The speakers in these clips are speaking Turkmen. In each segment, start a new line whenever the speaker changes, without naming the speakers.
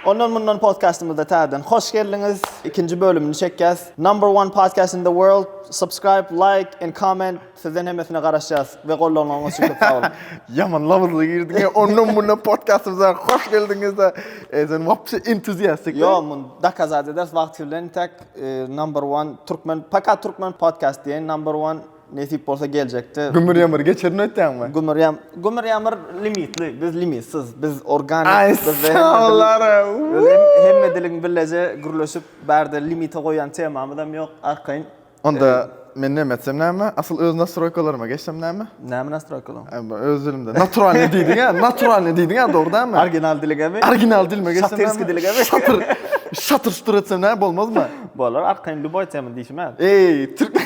Ondan bundan podcastımızda täzeden hoş geldiniz. İkinci bölümünü çekeceğiz. Number one podcast in the world. Subscribe, like and comment. Sizden hemesine garaşacağız ve gollamanız için çok sağ olun.
Yaman lavızlı girdin ya. Ondan bundan podcastımıza hoş geldiniz de. Sen vapsi entuziyastik.
Yo, mun dakazat ederiz vaktilen tek number one Türkmen, fakat Türkmen podcast diye number one nesip olsa gelecekti.
Gümür yamır geçerin ötten mi?
Gümür yamır limitli, biz limitsiz, biz organik.
Ay
biz
sağlara.
Hemme dilin billece gürleşip berde limite koyan temamı yok arkayın.
Onda men ne etsem näme? Asıl öz nastroykalarıma geçsem näme?
Näme nastroykalım?
Özülümde. Natural ne diýdiň ya? Natural ne diýdiň ya doğrudanmı?
Original dilige mi?
Original dilme geçsem näme?
Satırski dilige mi?
Şatır şutur etsem näme bolmaz mı?
Bolar arkayın lüboy temı diýişmä.
Ey Türk.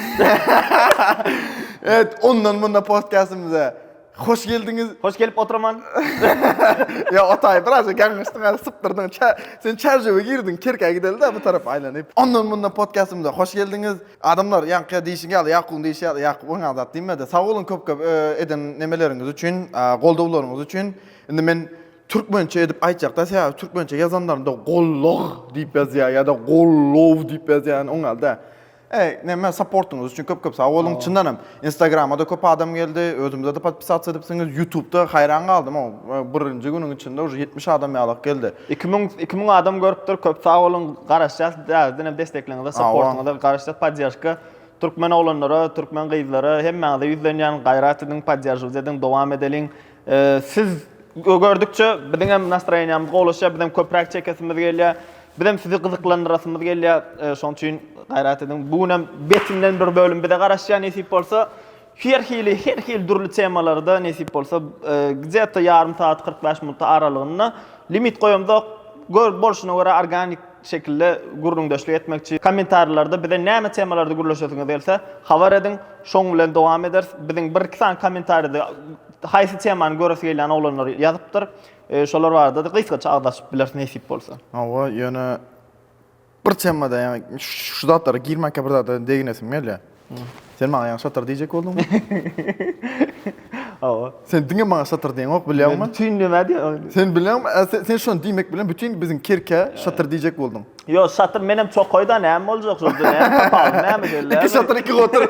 Evet, ondan bundan podcastımıza hoş geldiniz.
Hoş gelip oturman.
Ya Atay biraz gelmiştin hadi sıptırdın. Sen çarjıva girdin, Kirke'ye gidelim de bu tarafa aylanıp. Ondan bundan podcastımıza hoş geldiniz. Adamlar yankıya deyişin geldi, Yakup'un deyişi geldi. Yakup onu azat deyim de. Sağ olun köp eden nemeleriniz için, goldavlarınız için. Şimdi men Türkmençe edip aytacak da sen Türkmençe yazanlarında gollog deyip yazıyor ya da gollov deyip yazıyor yani onu aldı. Neme supportunuz için köp sağ olun çındanım. Instagram'da köp adam geldi, özümüzde de podpis edipsiniz. YouTube'da hayran kaldım ama birinci günün içinde 70 adam yalak geldi.
2000 adam görüpdür, köp sağ olun garaşacağız. Dinem desteklerinize, supportunuza garaşacağız. Padyajka Türkmen oğlanlara, Türkmen kızlara hemme de yüzlenýän gayratynyň padyajyzyň dowam edelim. Siz gördükçe bizim hem nastroyeniyamız golaşa, bizim köprak çekesimiz gelýär. Bizim sizi kızıklandırasımız gelýär. Şoň üçin gayrat edin. Bugunam betinden bir bölüm bir de garaşýan nesip bolsa, her hil durly temalarda nesip bolsa, güzeltä yarım saat 45 minut aralygyna limit goýamda bolşuna görä organik şekilde gurrundaşlyk etmekçi. Kommentarlarda bize näme temalarda gurlaşýasyňyz bolsa, habar edin. Şoň bilen dowam ederiz. Biziň bir iki san kommentarda haýsy temany göresi gelýän olanlar ýazypdyr. Şolar barada da gysgaça agdaşyp biler nesip bolsa.
Awa ýöne bir temada yani şu zatlara girmek kadar da deginesim geldi. Sen bana yani satır diyecek oldun mu?
Awa.
Sen dinle bana satır diyen ok biliyor musun?
Bütün nime diyor?
Sen biliyor musun? Sen şu an demek bilen bütün bizim Kirke satır diyecek oldun.
Yo satır menem çok koyda näme boljak şurda näme kapalı näme derler.
İki satır iki otur.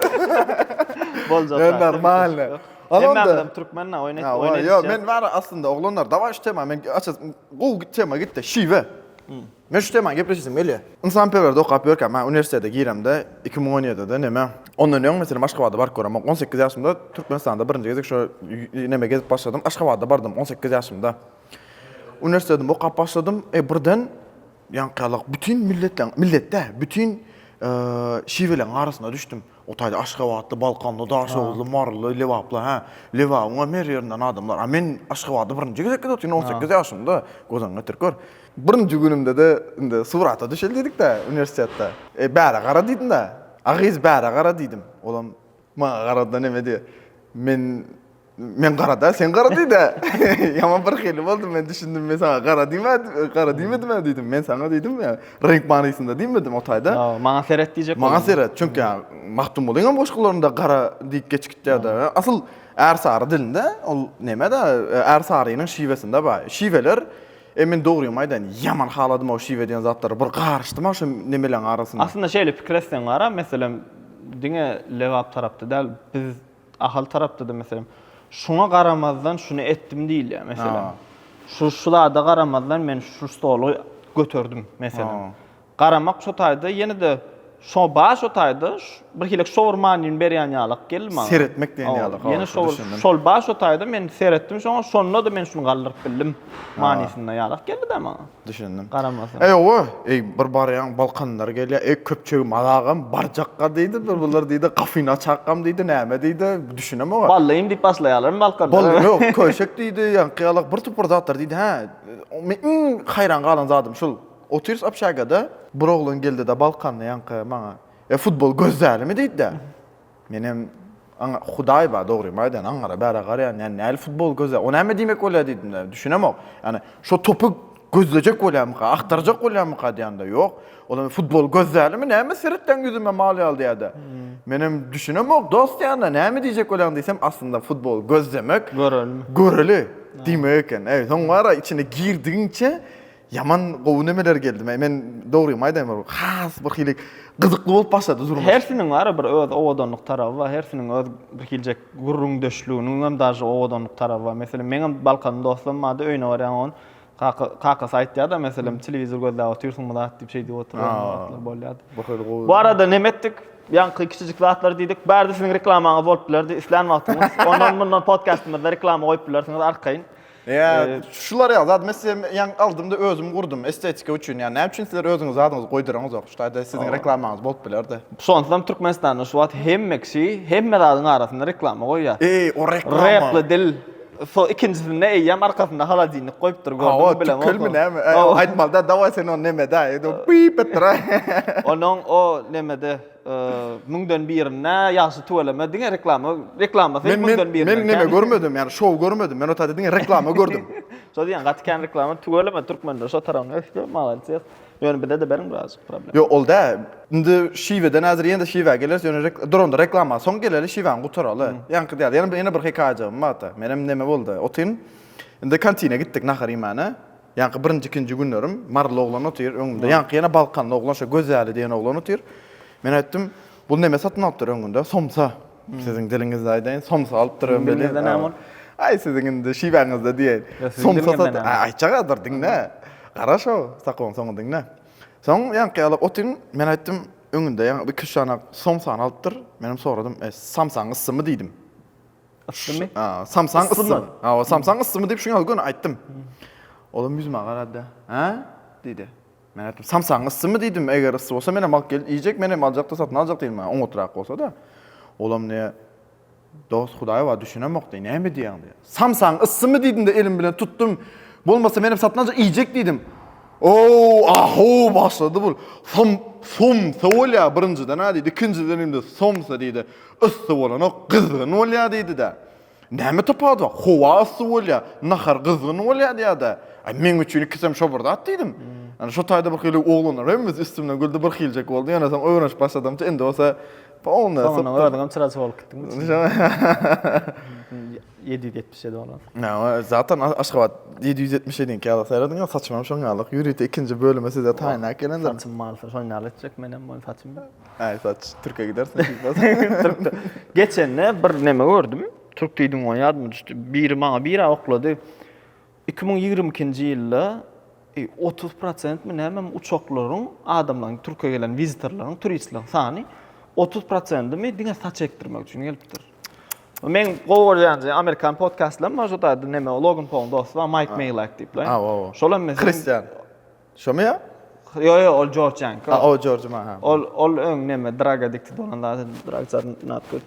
Boljak.
Ya normal.
Anam Türkmenle oynayıp.
Yo men var aslında oğlanlar da var işte men aças go tema gitti şive. Men şu tema gepreşisim öyle. İnsanperverde okap görkem ben üniversitede giremde 2017'de neme. Ondan öň mesela Aşgabatda bar görem. 18 yaşımda Türkmenistan'da birinci gezek şu neme gezip başladım. Aşgabatda bardım 18 yaşımda. Üniversitede okap başladım. Birden yanqalyk bütün bütün şivelerin arasına düştüm. Otayda Aşgabatlı, Balkanlı, Daşoğlu, Marlı, Levaplı, Leva, ona her yerinden adamlar. Men Aşgabatda birinci gezek oturuyorum 18 yaşımda. Gozanğa Türkör. Birinci günümde de surata düşel dedik de üniversitede. Bära gara diýdim de. Agyz bära gara diýdim. Olam maňa garada neme diýär. Men garada, sen gara diýdi. Yaman bir hili boldy. Men düşündüm men sana gara diýmedim diýdim. Men sana diýdim ya. Renk manysynda diýmedim otayda.
Maňa seret diýjek.
Maňa seret. Çünki mahdum bolýan boşgalarynda gara diýip geçikdi. Asıl ersary dilinde ol neme de ersarynyň şiwesinde bar. Şiweler men doğruyum aydan yaman haladım o şiwe diýen zatlary bir garşdym şu nemeleň arasynda.
Aslında şeýle pikir etsen gara, mesela diňe Levap tarapda däl, biz ahal tarapda da mesela şuna garamazdan şunu etdim diýil ya mesela. Şularda garamazdan men şu stolu götürdüm mesela. Garamak şu taýda ýene de şo baş otayda bir hilek şowurmanyň berýän ýalyk gelmä.
Seretmek diýen ýalyk.
Ýene şol baş otayda men seretdim, şonda da men şunu galdyryp bildim. Manysynda ýalyk geldi de maňa.
Düşündim.
Garamasam.
Bir barýan Balkanlar gelýär. Köpçügüm alagam barjakka diýdi, bular diýdi, kafina çaqqam diýdi, näme diýdi, düşünemem.
Vallahi indi başlaýarlar Balkan.
Yok, köşek diýdi, ýanqyalyk bir tupur zatlar diýdi. Men hayran galan zadım şol. Otirs apşagada bir oğlan geldi de Balkanlı yankı maňa. Futbol gözlärimi diýdi de. Menem Hudaý ba dogry maýdan aňara bära garaýan ýani näl futbol gözler. O näme diýmek bolýar diýdim de. Düşünemok. Yani şu topu gözlejek bolýarmy, aktarjak bolýarmy diýende ýok. Olam futbol gözlärimi näme seretden gözüme mal aldy ýa-da. Menem düşünemok dost ýa-da näme diýjek bolýan diýsem aslında futbol gözlemek göreli diýmek eken. Soň wara içine girdiňçe yaman gowy nemeler geldi. Men dogry aýdym, has bir hili gyzykly bolup başlady durmuş.
Hersinin var bir öz owadanlyk tarapy var, hersinin öz bir hiljek gurrun döşlüğünün hem daşy owadanlyk tarapy var. Meselem meňem Balkan dostum bardy, öýüne barýan on kaka saýtda da meselem telewizor gözläp oturýarsyň da diýip şey diýip oturýar bolýardy. Bu arada nemetdik? Yankı kiçicik zatlar diýdik. Bärde sizin reklamaňyz bolup bilerdi. Islan wagtyňyz. Ondan bundan podcastymyzda reklama goýup bilersiňiz arkaýyn.
Ya şular ya zat mesela yan aldımda özüm kurdum estetika üçün yani ne için sizler özünüz adınızı koyduranız yok işte da sizin reklamanız bolup bilerdi.
Sonradan Türkmenistan'da şu an hemme dadın arasında reklama koyuyor.
O reklama.
Repli dil. So ikincisinde eyyem arkasında haladini koyup dur.
O tükülmü ne mi? Aytmalda dava sen on neme da. Pip etra.
Onun o nemede müngden birine yaşı tuvalama diye reklama müngden birine.
Men neme görmedim yani şov görmedim. Men o tadı diye reklama gördüm.
So diyen gatken reklama tuvalama Türkmenler so taranı işte maalesef. Yani bir de benim biraz problem.
Yo olda. Indi şiveden hazır yende şive gelir yani dronda reklama son gelir şiven gutaralı. Yankı diýär. Yani yine bir hikaýem mata. Menem neme boldy? Otin indi kantine gittik nahar imana. Yankı birinji ikinji günlerim marly oglan otyr öňümde. Yankı yana Balkanly oglan şo gözäli diýen oglan otyr. Men aýtdym, bu neme satyn alypdyr öňünde? Somsa. Siziň dilinizde aýdaýyn, somsa alypdyr beli. Ay siziň indi şiweňizde diýen. Somsa aýçagadyr diňne. Gara şo, sakon soňundan ne? Soň yankı alyp otyn, men aýtdym, öňünde ýa bir küşanak somsany alypdyr. Menim soradym, samsaň yssymy diýdim.
Yssymy?
Samsaň yssymy. O samsaň yssymy diýip şuňa gün aýtdym. Olam yüzüme garady. Ha? Diýdi. Men aýtdym, samsaň yssymy diýdim, eger ysy bolsa menem alyp gel, iýjek menem aljakda satyn aljak diýdim. Oň oturak bolsa da. Olam ne? Dost Hudaý wa düşünemokdy. Näme diýäň diýär. Samsaň yssymy diýdim de elim bilen tutdum. Bolmasa menem satyn aljak iýjek diýdim. Aho başladı bu. Somsa bolýa birinjiden diýdi, ikinciden indi somsa diýdi. Ysy bolan o gyzgyn bolýa diýdi de. Näme tapady? Howa ysy bolýa, nahar gyzgyn bolýa diýdi. Ay men üçin ikisem şo birde at diýdim. Ana şo taýda bir hili oglanlar hemmiz üstümden güldi bir hiljek boldy. Ýana sen öwreniş başladymça indi olsa
Sonra öğrendim çırası olup gittim. 777 olan.
No, zaten Aşgabat 777 ki alık sayradın ya saçmam şoň alık. Yürüyte ikinci bölüme size taýyna kelender.
Saçım malfır şoň alacak menem bu saçım.
Ay saç Türkiye gidersin.
Türk'te. Geçenne bir neme gördüm. Türk diýdim o ýadyma düşdi. Biri maňa bir oklady. 2022-nji ýylda 30% mi näme uçaklaryň adamlaryň Türkiýe gelen vizitorlaryň turistlaryň sany 30% mi diňe saç ektirmek üçin gelipdir. Men goýarjy Amerikan podcastlar majuda neme Logan Paul dostum Mike Malek diýipler. Şolam mesela
Christian. Şomy ya?
Yo ol George Yanko.
O George ma.
Ol öň neme drag addict bolanda drag not good.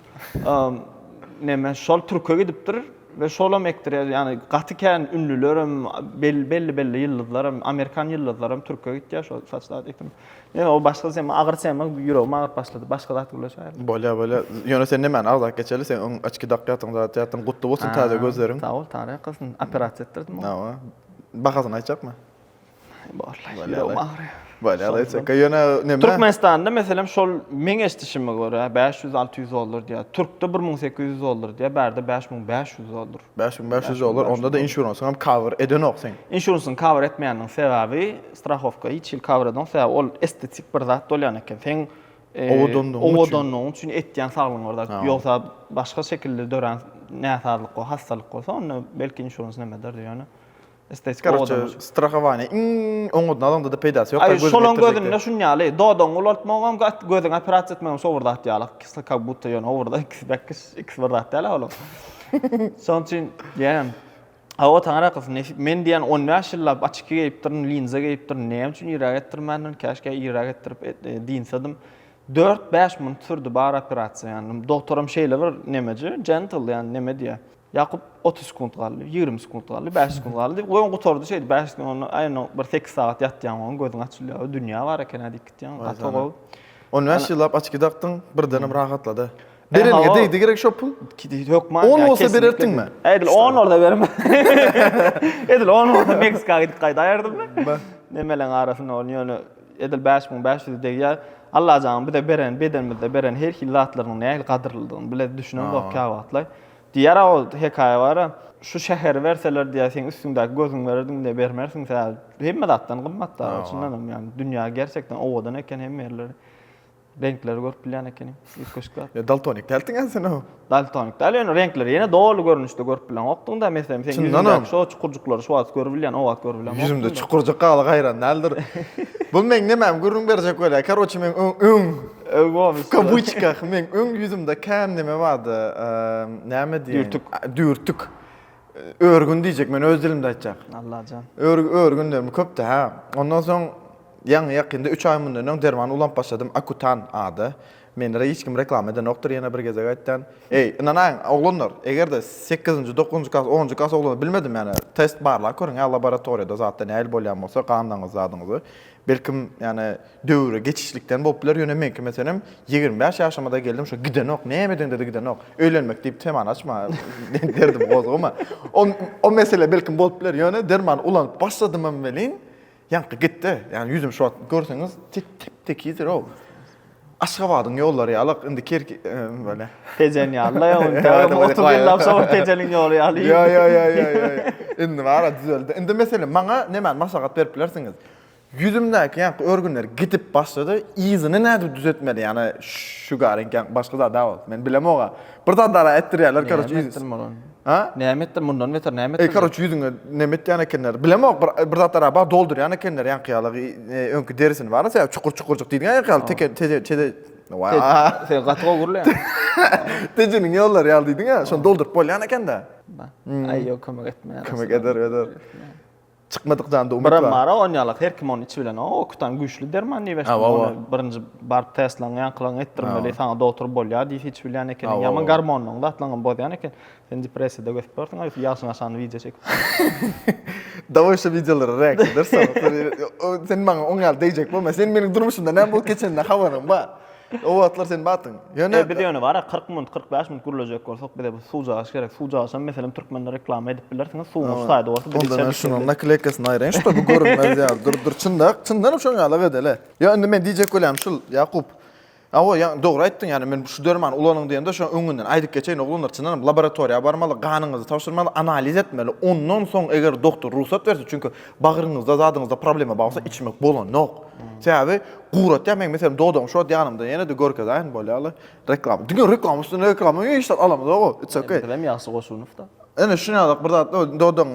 Neme şol Türkiýe gidipdir ve şolam ektirýär ýani gatyken ünlülerim belli ýyldızlarym Amerikan ýyldızlarym Türkiýe gitýär şol saçlar ektim. Yani o başka sen ağır sen yürü ağır başladı. Başka da hatırlıyor.
Bolya. Yani sen nemen ağzak geçeli sen on açık dakikatın zaten gutlu bolsun taze gözlerin.
Sağ ol tarih kızın operatsiya ettirdim.
Tamam. Bakasın aytacak mı?
Bolya.
Bolya aytacak. Yana neme?
Türkmenistan'da mesela şol men eşdişime göre 500-600 dollar diye. Türk'te 1800 dollar diye. Berde 5500 dollar.
5500 dollar. Onda da insurans hem cover edenok sen.
Insuransyny cover etmeýäniň sebebi strahowka hiç ýyl cover eden sebebi ol estetik bir zat bolýan eken. Sen owadanlyň üçin etýän saglyň orada. Ýoksa başga şekilde dören näsalyk o hastalyk bolsa onu belki insurans nämedir diýýär. Estetik
owadanlyk. Strahowanie. Oňdan adamda da peýdasy ýok.
Ay şolaň gözüne şunýaly. Dodan ulatmagam gözüň operasiýa etmegem soňra atýalyk. Kisa kabutta ýöne orada iki bir atýaly olam. Şoň üçin ýa Awa taňra kız men diýen 10 ýaşyllap açyk geýipdir, linza geýipdir. Näme üçin ýürek etdirmändir? Käşke ýürek etdirip diýinsedim. 4-5 min türdi bar operasiýa. Yani doktoram şeýle bir nemeji, gentle yani neme diýär. Yakup 30 sekund galy, 20 sekund galy, 5 sekund galy. Goýun gutordy şeýdi 5 sekund onu aýyny bir 8 saat ýatýan onu gözüň açylýar. Dünýä bar eken hadi gitýän. Gatow.
10 ýaşyllap açyk daktyň birdenem rahatlady. Berenige diýdi gerek şo pul?
Yok man.
10 olsa bererdiň mi?
Edil 10 orada berme. Edil 10 orada Meksikaga gidip gaýda aýardım ben. Nemeleň arasyna ony edil 5500 diýär. Allah jaňy bir de beren bedenimizde beren her hil zatlarynyň nähil gadyrlydygyny bile düşünem dok kağıtlar. Diýer o hekaye bar. Şu şäher berseler diýär sen üstündäki gözüň berdiň de bermersiň sen. Hemme zatdan gymmat da çyndanam yani dünýä gerçekten owadan eken hem yerler. Renkleri görüp bilýän eken. Ýetkeşikler.
Ya daltonik deltin sen o.
Daltonik dal ýöne renkleri ýene dolu görünüşde görüp bilýän. Okdunda meselem sen ýüzündäki şu çukurjukları şu wagt görüp bilýän, o wagt görüp bilýän.
Yüzümde çukurca galy gaýran näldir. Bu men nemem görüň berjek böyle. Karoçy men kabuçka men yüzümde kam neme vardı. Näme diýen? Dürtük. Örgün diýjek men öz dilimde aýtjak.
Allah can.
Örgün diýelim köpde ha. Ondan soň ýakynda 3 ay mundan derman ulan başladım. Akutan ady. Men hiç kim reklam eden noktur ýene bir geze gaýtdan. Inanan oglanlar, egerde 8-nji, 9-njy klass, 10-njy klass oglanlar bilmedim yani test barlar görüň, laboratoriýada zatda näil bolýan bolsa gandaňyz zadyňyzy. Belkim yani döwre geçişlikden bolup ýöne men ki meselem 25 ýaşamda geldim şu gidenok näme dedi gidenok. Öýlenmek diýip teman açma derdim gozguma. O mesele belkim bolup ýöne derman ulan başladym men belin. Yankı gitti. Yani yüzüm şu an görseniz tek iyidir o. Aşgabatyň ýollary ýalyk indi kerki böyle.
Tejen ýaly ýa-da oturyp şol tejeliň ýoly ýaly.
Ya. Indi bara düzeldi. Indi mesele maňa näme maslahat berip bilersiňiz. Yüzümdäki ýa örgünler gidip başlady. Izyny näde düzeltmeli? Yani şu garenken başga da dawa. Men bilem oga. Birden dara etdirýärler karoçy. Ha?
Nämetdir mundan beter nämetdir?
Karoçy yüzüňe nämet ýany kenler. Bilem ok bir zatlara ba doldur ýany kenler ýan qiyalygy öňkü derisini bar. Sen çukur diýdiň ýa teke
Sen gatga gurulýan.
Tejeniň ýollary ýal diýdiň ýa, şonu doldurup bolýan ekende.
Ay ýok kömek etmeýär.
Kömek eder. Çıkmadıkdan da umut var.
Mara onyalık her kim onu içi bilen o okutan güçlü derman diye birinci bar Tesla'nın yankılan ettirmeli sana doktor bolya diye hiç bilen eken yaman garmonun da atlanan bolyan eken sen depresiyada götüp börtün yaşın aşağını video çekip
Davaşa videoları react edersen sen bana onyal diyecek bu sen benim durmuşumda ne bu geçende havanım ba o atlar sen batın.
Yani bir diyor var 40 minut 45 minut kurulacak olsak bir de suca gerek suca sen mesela Türkmenler reklam edip bilersiniz suğun saydı orta bir
ondan şunun naklekasını ayırın şu bu görünmez ya dur çından şu ýaly edele. Ya indi men diyecek bolam şul Yakup. Awa ya doğru aýtdyň yani men şu derman ulanyň diýende şu öňünden aýdyp geçeýin oglanlar çyndan laboratoriýa barmaly, ganyňyzy tapşyrmaly, analiz etmeli. Ondan soň eger doktor ruhsat berse çünkü bagyryňyzda zadyňyzda problema bolsa içmek bolanok. Sebäbi gurat ya men meselem doğdum şu ýanymda ýene de görkezäň bolýaly reklam. Diňe reklam üstüne reklam ýa-da alamaz o. It's okay.
Benim ýaşy goşunup da.
Ana şunadak bir zat doğdum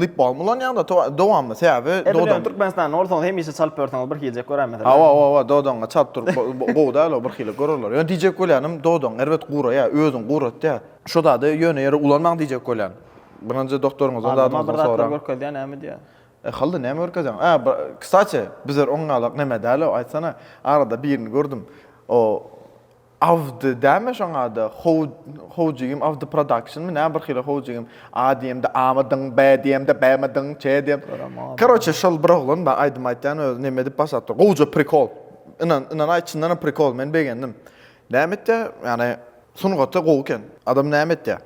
lip balm ulan ýa-da dowamly sebäbi doğdum.
Türkmenistan ortaň hemişe çalyp bersen bir hijek gören mesela.
Awa doğdum çalyp turup goýda bir hili görürler. Ýa diýjek bolýanym doğdum elbet gura ýa özüň gurat ýa. Şoda da ýöne ýere ulanmaň diýjek bolýan. Birinji doktoruňyz da
sonra görkezýän näme diýär?
Halda näme görkezäň? Kısaça bizler oňalyk näme däli aýtsana arada birini gördüm. O of the damage on the hojigim of the production men bir hili hojigim adiyem de amadyň bädiyem de bämadyň çediyem karoçe şol bir oglan ba aýdym aýtdan näme dip basatdy goja prikol inan aýtçyndan prikol men begendim nämetde yani sunugatda gowken adam nämetde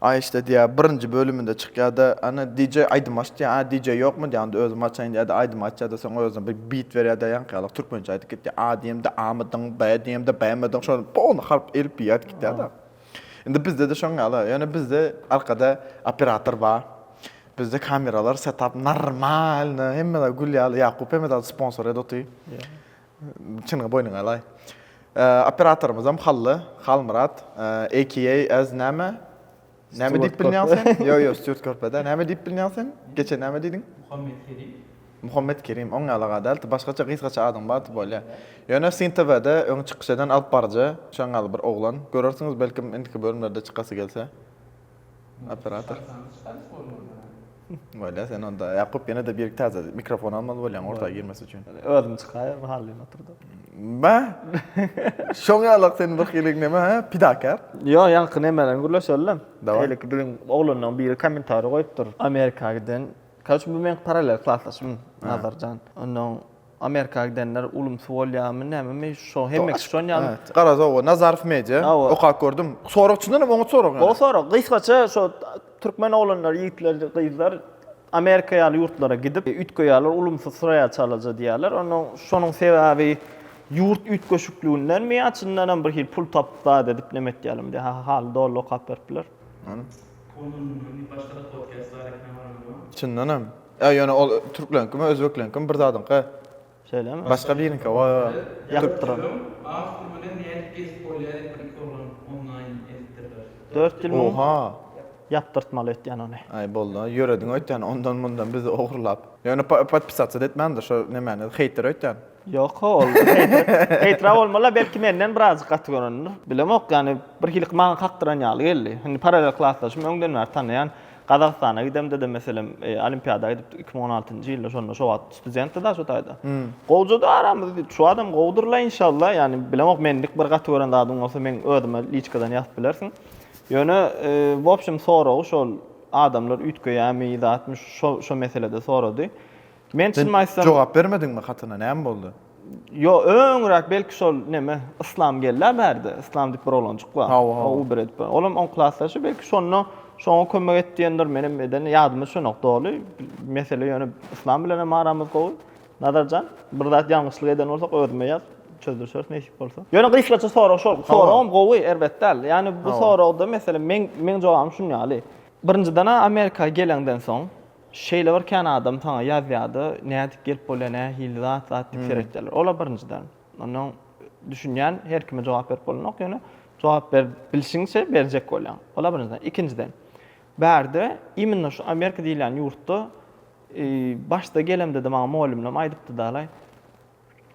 ay işte diýär birinji bölümünde çykýardy ana DJ aýdym açdy DJ ýokmu diýende özüm açaýyn diýerde aýdym açdy soň özüm bir beat berýärdi ýankylyk türkmençe aýdyp gitdi adiyem de amadyň bädiyem de bämadyň şol pon harp elp ýat gitdi. Indi bizde de şoňaly ýani bizde arkada operator bar. Bizde kameralar setup normal hemmeler gülýär Yakup hemmeler sponsor edýär. Çynyň boynuň alay. Operatorymyz hem Halmurat aka as näme? Näme diýip bilýärsen? Yo, Stuart Körpede. Näme diýip bilýärsen? Geçen näme diýdiň? Muhammed Kerim. Oň alaga däl, başgaça gysgaça adam bar bolýar. Ýöne Sintivede öň çykyşdan alyp barjy, şoňaly bir oglan. Görersiňiz belkim indiki bölümlerde çykasy gelse. Operator. Bolýar, sen onda Yakup ýene de bir täze mikrofon almaly bolýan ortaga girmesi üçin.
Özüm çykaýar, hallin oturdum.
Şoňalyk sen bir hilik näme ha? Pidakar.
Yo, ýanky nemelen gürleşelim. Elik bizim oglanyň biri kommentary goýupdyr. Amerikaga giden, kaç bu men paralel klasslaşym Nazarjan. Ondan Amerikaga gidenler ulumsuz bolýarmy näme men şo hemmek şoňaly.
Garaz o Nazarov media. Okak gördüm. Sorakçyndan hem oňa sorak.
O sorak gysgaça şo türkmen oglanlar, ýigitler, gyzlar Amerika ýurtlara gidip ütköýärler, ulumsuz sıraya çalaja diýerler. Ondan şonuň sebäbi yurt ütköşüklüğünden mi açından bir hil pul tapda edip nemet diyelim de hal dolu kapırplar.
Onun başka da podcastlar ekran var mı?
Çyndanam. Yani ol türklenkim, özbeklenkim bir zadyňky.
Şeýlemi?
Başga birinki wa
Ýaktyram.
Ağustos bilen niyet kesip bolýar bir olan online editler.
4 ýyl
Oha.
ýaptyrtmaly etýän ony.
Ay boldy. Ýöredin öýtän ondan bundan bizi ogurlap. Yani podpisatsiýa etmändir şo nemeni, hater öýtän.
Yok ol. Hater bolmala belki menden biraz gaty görünür. Bilemok yani bir hilik maňa kakdyran ýaly geldi. Hani paralel klasslaşym öňden bäri tanýan Gazagstana gidemde de meselem olimpiada gidip 2016-njy ýylda şonda şo wagt studentde da şo taýda. Gowjada aramyzda şu adam gowdurla inşallah yani bilemok menlik bir gaty gören adam bolsa men ödüme liçkadan ýazyp bilersiň. Ýöne w opşym soraw şol adamlar ütgeýämi zatmy şo meselede sorady. Men çynmaýsam
Jogap bermedingmi hatyna? Näme boldy?
Yo öňrek belki şol neme islam geller berdi. İslam dip bir olançyk bar. O bir edip. Olam 10 klassdaşy belki şoňa kömek etdiýendir menem eden ýadymy şonok dogly. Mesele ýöne islam bilen aramyz gowy. Nazarjan bir zat ýalňyşlyk eden bolsak ödüme ýaz. Çözdürsöz näçik bolsa. Ýöne gysgaça sorawam gowy elbetde. Ýani bu sorawda mesele men jogabym şunýaly. Birinciden Amerika gelenden soň şeýle bir kan adam taňa ýazýardy, nädip gelip bolana hilzat dip seretdiler. Ola birinciden. Onuň düşünýän her kime jogap berip bolanok ýöne jogap bilşiňçe berjek bolan. Ola birinciden. Ikinciden bärde immine şu Amerika diýilen ýurtda başda gelemde de maňa moğolumlam aýdypdy dalay.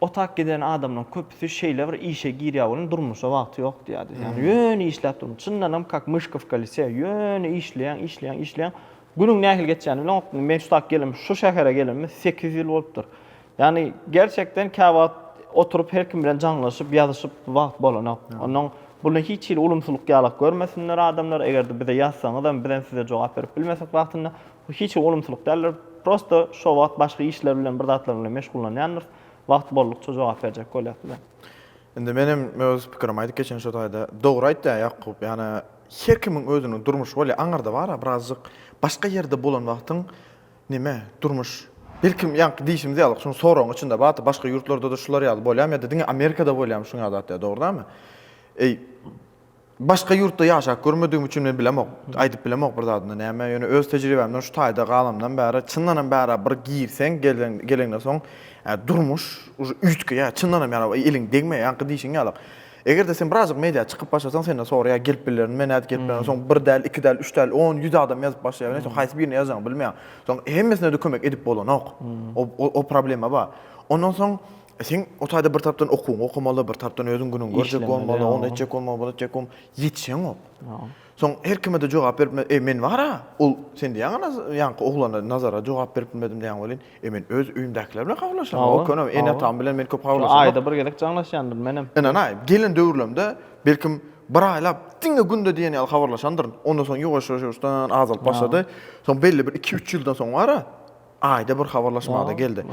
Otak giden adamlaryň köpüsi şeýle bir işe girýär bolan durmuşa wagty ýok diýýärdi. Yani ýöne işläp durmuş. Çyndanam kak myşkowka lise ýöne işleýän. Günüň nähil geçýäni bilen men şu tak gelim, şu şähere gelim 8 ýyl bolupdyr. Yani gerçekten käwat oturup her kim bilen jaňlaşyp, ýazyşyp wagt bolanok. Onuň buna hiç ýyl ulumsuluk ýalak görmesinler adamlar. Egerde bize ýazsaňyz da bilen size jogap berip bilmesek wagtynda hiç ulumsuluk däller. Prosto şo wagt başga işler bilen bir zatlar bilen meşgullanýandyr. Wagt bollukça jogap berjek bolýar.
Indi menim öz pikirim aýdyp geçen şo taýda dogry aýtdy Ýakup. Yani her kimiň özüniň durmuş bolýar. Aňarda bar birazjyk başka ýerde bolan wagtyň nime durmuş. Belkim ýanky diýişimiz ýalyk şunu soraň içinde baty başka ýurtlarda da şular ýaly bolýarmy ýa-da diňe Amerikada bolýarmy şuňa adatda dogrymy? Başka ýurtda ýaşap görmediğim üçin men bilemok. Aýdyp bilemok bir zatynda näme ýöne öz tejribemden şu taýda galamdan bäri çyndanam bäri bir girsen gelenden soň durmuş ütke ýa çyndanam ýa eliň degme ýanky diýişiň ýalyk. Egerde sen birazjyk media çykyp başlasaň senden sonra gelip bilerin men näde gelip bilerin soň 1 däl 2 däl 3 däl 10 100 adam ýazyp başlaýar. Soň haýsy birini ýazan bilmeýär. Soň hemmesine de kömek edip bolanok. O problema bar. Ondan soň sen o taýda bir tapdan okumaly, bir tapdan özüň günüň görjek bolmaly, onu etjek bolmaly, ýetişeň op. Soň her kime de jogap berip men wara, ol sen diýäň ýanky oglana nazara jogap berip bilmedim diýäň bolyn. Men öz üýümdekiler bilen gaplaşam. O könem ene tam bilen men köp gaplaşam.
Aýda bir gelek jaňlaşýandyr menem.
Enanay, gelen döwürlemde belkim bir aýlap diňe günde diýeni al habarlaşandyr. Ondan soň ýogaş-ýogaşdan azalyp başlady. Soň belli bir 2-3 ýyldan soň wara aýda bir habarlaşmada geldi.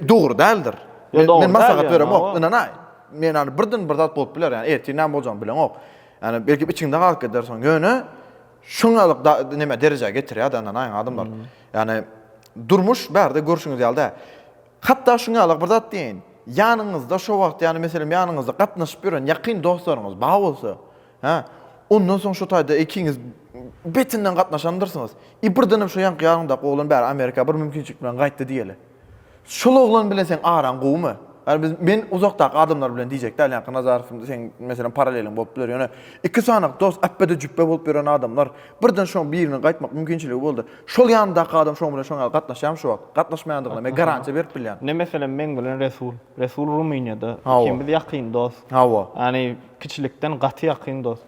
Dogry däldir. Men maslahat berem ok. Enanay. Men ani birden bir zat bolup biler, yani erti näme boljagyny bilen ok. Yani belki içinde galyp gider soň ýöne şuňalyk da neme derejä getirýär da adamlar. Yani durmuş bärde görüşüňiz ýalda. Hatda şuňalyk bir zat diýin. Ýanyňyzda şo wagt yani meselem ýanyňyzda gatnaşyp ýören ýakyn dostlaryňyz bar bolsa, ondan soň şo taýda ikiňiz betinden gatnaşandyrsyňyz. Birdenem şo ýanýanda oglan bäri Amerika bir mümkinçilik bilen gaýtdy diýeli. Şol oglan bilen sen aran gowymy? Yani men uzakdaki adamlar bilen diýjekler, ýa-ni nazarymda sen mesela paralelin bolup biler. Ýöne iki sanak dost appede jüppe bolup beren adamlar birden şoň birine gaýtmak mümkinçiligi boldy. Şol ýandaky adam şoň bilen şoňa gatnaşýam şu wagt. Gatnaşmaýandygyna men garantiýa berip bilýän.
Ne mesela men bilen Resul Rumynya'da ikimiz ýakyn dost.
Hawa.
Yani kiçilikden gaty ýakyn dost.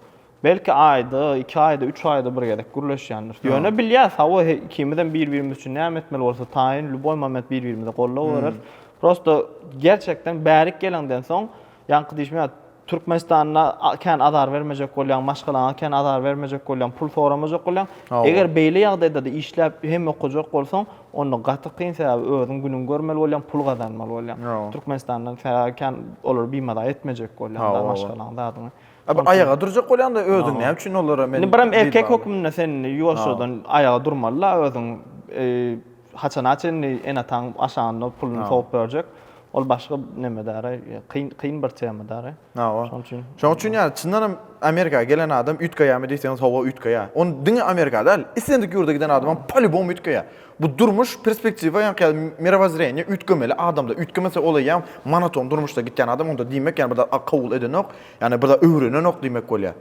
Belki aýda, 2 aýda, 3 aýda bir gelek gürleşýändir. Ýöne bilýär, hawa ikimizden bir-birimiz üçin näme etmeli bolsa taýin, luboy moment bir-birimize gollap berer. Prosto gerçekten bärik gelenden soň ýanky diýişme Türkmenistana kan azar vermejek bolýan, başgalarına kan azar vermejek bolýan, pul soramajak bolýan. Eger beýle ýagdaýda da işläp hem okujak bolsaň, onu gaty kyn sebäbi özüň günüň görmeli bolýan, pul gazanmaly bolýan. Türkmenistandan kan olar biýmada etmejek bolýan, başgalarına da adyny.
Abi ayağa duracak olan da özün ne için olur men.
Biram erkek hökmünde sen ýolşodan ayağa durmaly, özüň haçan en atan aşağında pulunu soğup berjek. ol başga neme däre, kyn bir tema däre.
Ha,
Şoň üçin.
Şoň üçin ýa çyndanam Amerika gelen adam ütkäýämi diýseniz hawa ütkäýä. On diňe Amerika däl. Islendik ýurda giden adam polybom ütkäýä. Bu durmuş perspektiwa ýa-ni mirovozrение ütgemeli adamda ütgemese olay ýa monoton durmuşda gitýän adam onda diýmek ýa-ni burada kabul edenok, ýa-ni burada öwrenenok diýmek bolýar.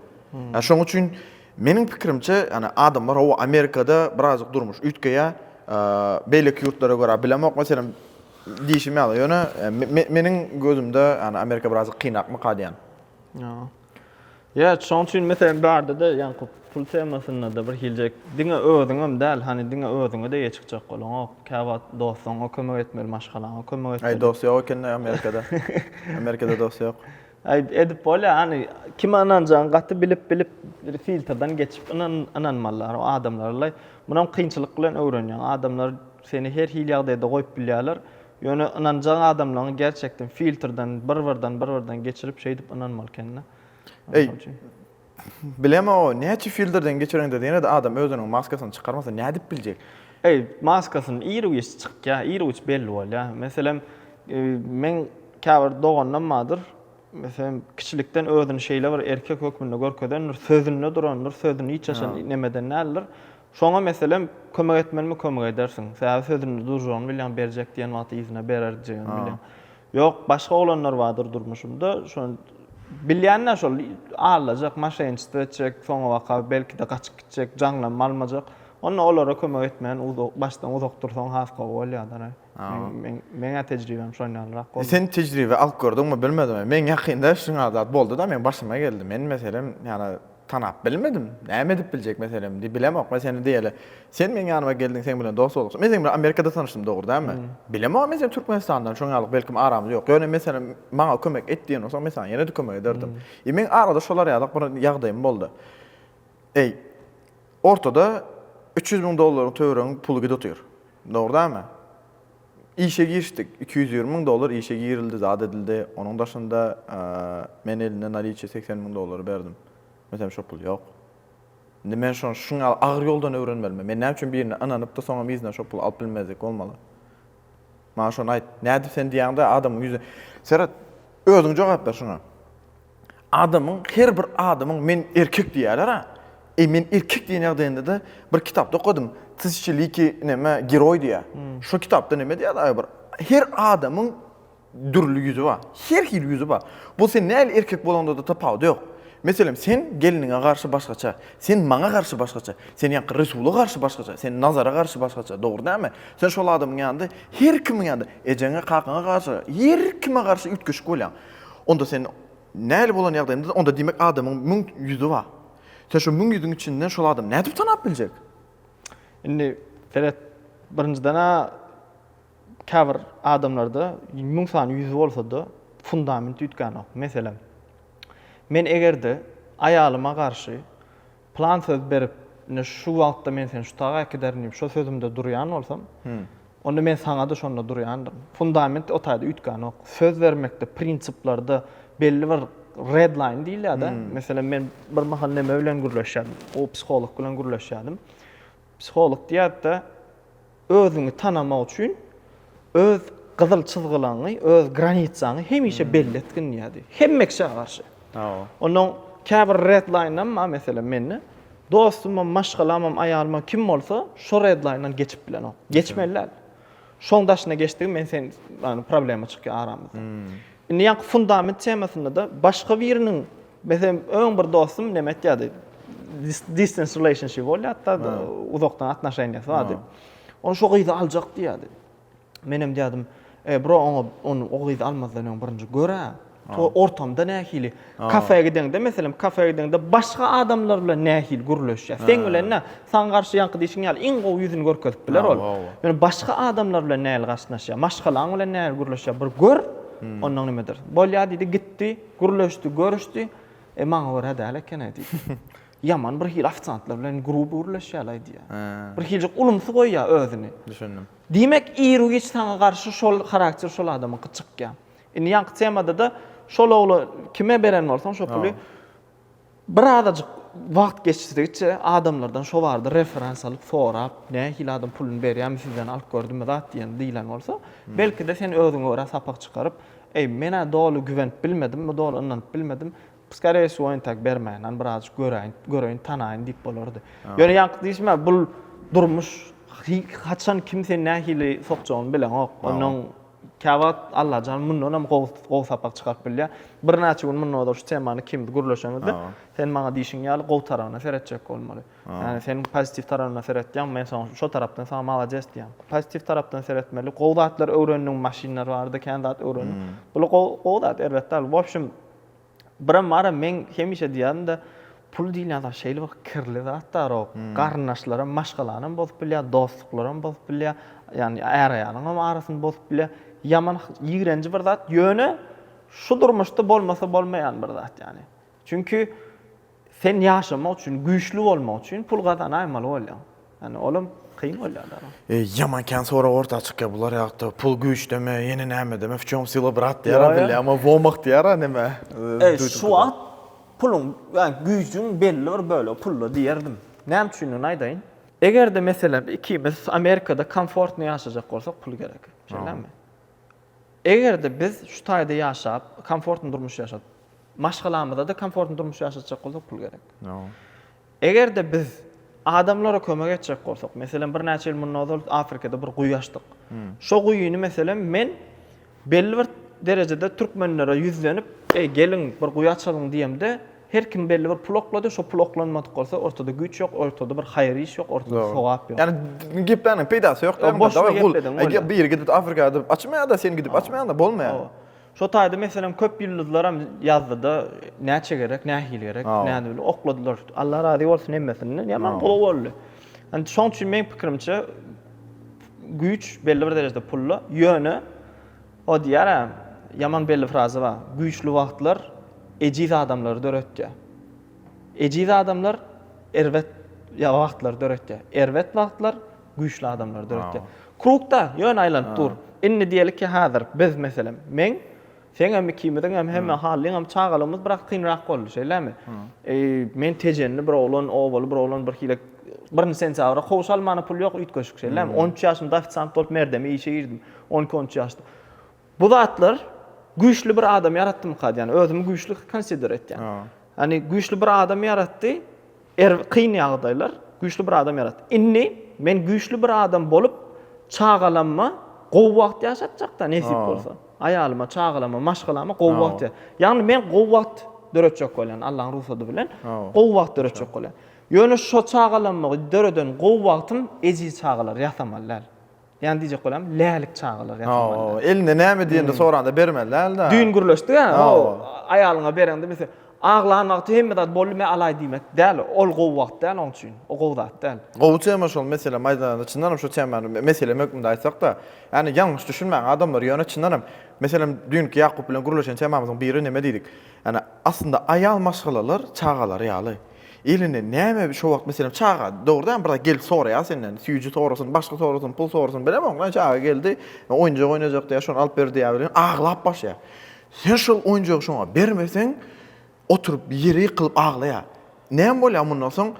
Şoň üçin meniň pikirimçe ýa-ni adamlar hawa Amerikada birazjyk durmuş ütkäýä, beýleki ýurtlara görä bilemok meselem diýişim ýaly ýöne meniň gözümde ýa-ni Amerika birazjyk kynakmy kadýan.
Ja, şoň üçin meselem barda da ýa-ni pul temasyna da bir hiljek diňe özüňem däl, hani diňe özüňe de ýetjek bolan, käwat dostuňa kömek etmeli, maşgalaňa kömek etmeli.
Ay dosya ýok eken Amerikada. Amerikada dosya ýok.
Ay edip bolýar, hani kim ananjagyny gaty bilip bir filtrden geçip ananmalar, o adamlarla munam kynçylyk bilen öwrenýän adamlar seni her hil ýagdaýda goýup bilýärler. Ýöne ananjagy adamlaryň gerçekden filtrden bir geçirip şey edip ananmaly kendine.
Ey, bileme o näçe filtrden geçirende diýene de adam özüniň maskasyny çykarmasa nädip biljek?
Ey, maskasyny ýyryş çykýa, ýyryş belli bolýar. Meselem, men käbir dogandanmadyr. Meselem, kiçilikden özüni şeýle bir erkek hökmünde görkezden, sözünde durandyr, sözüni hiç yaşan nemeden näler. Şoňa meselem kömek etmeli kömek edersin. Säbäbi sözünde durjany bilen berjek diýen wagty izine bererjegini bilen. Ýok, başga olanlar bardyr durmuşymda. Şoň bilýänler şol alajak, maşynçy etjek, soňa waka belki de gaçyp gitjek, jaňlanma almajak. Onu olara kömek etmeyen baştan uzak dursan haska bolýar. Meňe tejribem şonýanrak boldy.
Sen tejribe alyp gördüňmi bilmedim. Men ýakynda şuňa zat boldy da men başyma geldi. Men meselem ýani tanap bilmedim. Näme dip biljek meselem diýip bilemok. Meselem diýeli. Sen meň ýanyma geldiň, sen bilen dost boldyk. Men sen bilen Amerikada tanışdym dogry dämi? Bilemok, men sen Türkmenistandan şoňalyk belkim aramyz ýok. Ýöne meselem maňa kömek etdiň bolsa meselem ýene de kömek ederdim. Men arada şolar ýalyk bir ýagdaýym boldy. Ey, ortada $300,000 töwreň pulu gidiyor. Dogry dämi? İşe girişdik. $220,000 işe girildi, zat edildi. Onun daşında men elinden aliçe $80,000 berdim. Mesela şu pul yok. Men şunu ağır yoldan öwrenmelim. Men näme üçin birini ananyp da soňa bizden şu pul alyp bilmezdik bolmaly. Maňa şonu aýt. Näde sen diýende adamyň ýüzü. Serhat, özüň jogap ber şuna. Adamyň, her bir adamyň men erkek diýerler ha. Men erkek diýen ýagdaýynda da bir kitapda okudum. Tysçyliki näme geroy diýär. Şu kitapda näme diýär? Bir her adamyň dürli ýüzü bar. Her hil ýüzü bar. Bu sen näl erkek bolanda da tapawdy ýok. Meselem sen geliniňe garşy başgaça, sen maňa garşy başgaça, sen ýa Resula garşy başgaça, sen Nazara garşy başgaça, dogry näme? Sen şol adamyň ýanynda her kimiň ýanynda ejeňe kakyňa garşy, her kime garşy ütgeşik bolýan. Onda sen näl bolan ýagdaýynda onda diýmek adamyň müň ýüzü bar. Sen şu müň ýüzüň içinden şol adam nädip tanap biljek?
Indi Ferhat, birinciden käbir adamlarda müň san ýüzü bolsa da fundament ütgän ok. Meselem, men egerde aýalyma garşy plan söz berip, şu wagtda men sen şu taga giderim, şu sözümde durýan bolsam, onda men saňa da şonda durýandyr. Fundament o taýda ütgän ok. Söz vermekde, prinsiplarda belli bir red line diýilýär da. Meselem men bir mahalleme bilen gürleşýärdim. O psikolog bilen gürleşýärdim. Psikolog diýär-de özüňi tanamak üçin öz gyzyl çizgilaryny, öz granitsaňy hemişe belli etgin diýär. Hemmekçe garşy. Onuň käbir red line-dan meselem meni dostuma, maşgalamam, aýalyma kim bolsa şo red line-dan geçip bilen ok. Geçmeliler. Şoň daşyna geçdim men sen problema çykýar aramyzda. Indi ýa fundament temasynda da başga biriniň meselem öň bir dostum näme diýärdi? Distance relationship bolýar, hatta uzakdan atnaşaýňa bardy. Onu şo gyzy aljak diýärdi. Menem diýärdim, bro onu o gyzy almazdan birinji görä. Ortamda nähili? Kafeýe gidende, meselem kafeýe gidende başga adamlar bilen nähil gürleşýär. Sen bilen nä? Saň garşy ýanky diýişiň ýaly iň gowy ýüzüni görkezip biler ol. Yani başga adamlar bilen nähil gaşnaşýar, maşgalaň bilen nähil gürleşýär. Bir gör, ondan nimedir? Bolýar diýdi, gitdi, gürleşdi, görüşdi. Maňa görä däl eken diýdi. Yaman bir hil afisantlar bilen grup gürleşýärler diýär. Bir hilje ulumsy goýýar özüni.
Düşündüm.
Diýmek, ýyry geç saňa garşy şol karakter şol adamyň kyçykýa. Indi ýanky temada da şol ogly kime beren bolsaň şo puly bir adajyk wagt geçtikçe adamlardan şo bardy referans alyp sorap, nähili adam pulunu berýär, sizden alyp gördüm zat diýen diýilen bolsa, belki de sen özüňe görä sapak çykaryp, mena dolu güvenip bilmedim, bu dolu inanıp bilmedim. Skare şu oyun tak bermeýän, biraz göreýin, tanaýyn diýip bolardy. Ýöne ýanky diýişme, bu durmuş haçan kimse nähili sokjagyny bilen ok. Onuň Kavat Allah can mundan hem gow sapak çıkarıp bilýär. Bir näçe gün mundan da şu temany kimdi gurlaşanydy. Sen maňa diýişiň ýaly gow tarabyna seretjek bolmaly. Yani sen pozitiv tarabyna seretýän, men sana şu tarapdan sana malajes diýän. Pozitiv tarapdan seretmeli. Gow zatlar öwreniniň maşinleri bardy, kendat öwrenin. Bu gow zat elbetde. Wopşym bir mara men hemişe diýärim de pul diýlen şeýle bir kirli zatlar o. Garnaşlara maşgalanym bozup bilýär, dostluklarym bozup bilýär. Yani äraýanyň arasyny bozup bilýär. Yaman ýigrenji bir zat ýöne şu durmuşda bolmasa bolmaýan bir zat yani. Çünkü sen ýaşamak üçin, güýçlü bolmak üçin pul gazanaýmaly bolýar. Yani olam kıyın bolýar.
Yaman kan sonra orta çıkýar bular ýagda pul güýç deme, ýene näme deme, füçüm sila brat diýär bilýär, ama bolmak diýär näme.
Şu wagt pulun, yani güýçün belli bir böle pullu diýerdim. Näme üçin aýdaýyn? Eger de mesela ikimiz Amerikada komfortny ýaşajak bolsak pul gerek. Şeýlemi? Eger de biz şu taýda ýaşap, komfortny durmuş ýaşap, maşgalamyzda da komfortny durmuş ýaşajak bolsak pul gerek. Eger de biz adamlara kömek etjek bolsak, mesela bir näçe ýyl mundan Afrikada bir guýy açdyk. Şo guýyny mesela men belli bir derejede türkmenlere ýüzlenip, gelin bir guýy açalyň diýemde, her kim belli bir pul oklady, şo pul oklanmadyk bolsa, ortada güýç ýok, ortada bir haýry iş ýok, ortada sowap ýok.
Yani gepleriniň peýdasy ýok. Bir gidip Afrikada açmaýar da sen gidip açmaýan da bolmaýar.
Şo taýda meselem köp ýyldızlar hem ýazdyda näçe gerek, nähili gerek, näde bile okladylar. Allah razy bolsun emmesin, ýaman pul boldy. Yani şoň üçin men pikirimçe güýç belli bir derejede pullu ýöne o diýär, ýaman belli fraza bar. Güýçlü wagtlar ejiz adamlary döretdi. Ejiz adamlar erwet wagtlar döretdi. Erwet wagtlar güýçlü adamlar döretdi. Krukda ýöne aýlanyp dur. Inni diýelik ki hazır biz meselem men sen hem ikimizden hem halliň hem çağalymyz birak kynrak boldy şeýlemi? Men tejenli bir oglan, owaly bir oglan bir hile birini sen çağıra hoşalmany pul ýok üýtgeşik şeýlemi? 13 ýaşymda ofisant bolup merdeme işe girdim. 12-13 ýaşda. Bu zatlar güýçlü bir adam yaratdym kad, yani özümi güýçlü konsider etdim. Hani güýçlü bir adam yaratdy, kyn ýagdaýlar, güýçlü bir adam yaratdy. Inni men güýçlü bir adam bolup çağalanma, gow wagt ýaşatjakda nesip bolsa. Aýalyma çağalama, maşgalama gow wagt. Ýani men gow wagt döretjek bolýan Allahyň ruhsady bilen. Gow wagt döretjek bolýan. Ýöne şo çağalanmagy döreden gow wagtym eji çağalar ýasamallar. Yani diyecek olam, lälik çağılar ýasamallar.
Eline näme diýende soranda bermeler da.
Düýün gürleşdi ha. Aýalyňa berende mesela ağlan wagty hemme dat bolmy alay diýmek däl, ol gow wagt däl oň üçin. O gow zat däl.
Gow tema şol mesela maýdanda çyndanam şu temany mesele mökünde aýtsak da, yani ýalňyş düşünmäň adamlar ýöne çyndanam. Mesela dünkü Ýakup bilen gürleşen temamyzyň biri näme diýdik? Yani aslında aýal maşgalalar çağalar ýaly. Eline näme şu wagt mesela çağa doğrudan bir gelip soraýar senden süýüji sorasyň, başga sorasyň, pul sorasyň bilemem, lan çağa geldi, oýunjak oýnajak diýär, şonu alyp berdi ýa-da ağlap başlaýar. Sen şol oýunjagy şoňa bermeseň, oturup ýeri ýykylyp ağlaýar. Näme bolýar mundan soň?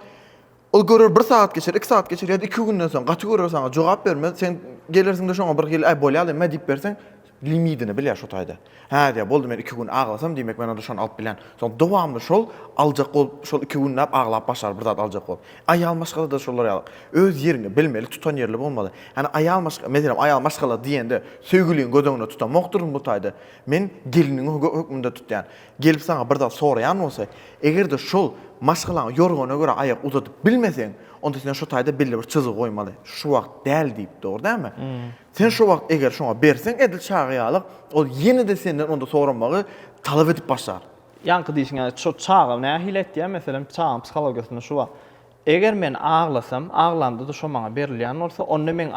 O görür 1 saat geçer, 2 saat geçer, ýa-da 2 günden soň gaty görür sana jogap berme, sen gelersiň de şoňa bir hili bolýar diýip diýip berseň, limitini bilýär şo taýda. Ha diýär, boldy men 2 gün ağlasam diýmek men onda şonu alyp bilen. Soň dowamly şol aljak bolup şol 2 gün ağlap başar bir zat aljak bolup. Aýal maşgala da şollar ýaly. Öz ýerini bilmeli, tutan ýerli bolmaly. Yani aýal maşgala, meselem aýal maşgala diýende söýgüliň gödöňüne tutanmakdyr bu taýda. Men geliniň hökmünde tutýan. Gelip sana bir zat soraýan bolsa, egerde şol maşgalany ýorgona görä aýak uzatyp bilmeseň, onda sen şu taýda belli bir çyzyk goýmaly. Şu wagt däl diýip dogry. Sen şu wagt eger şoňa berseň edil çağıyalyk, ol ýene de senden onda soranmagy talap edip başlar.
Ýanky diýişiň, ýani şu çağım näme hiletdi, meselem çağım psihologiýasynda şu wagt. Eger men ağlasam, ağlandy da şo maňa berilýän bolsa, onda men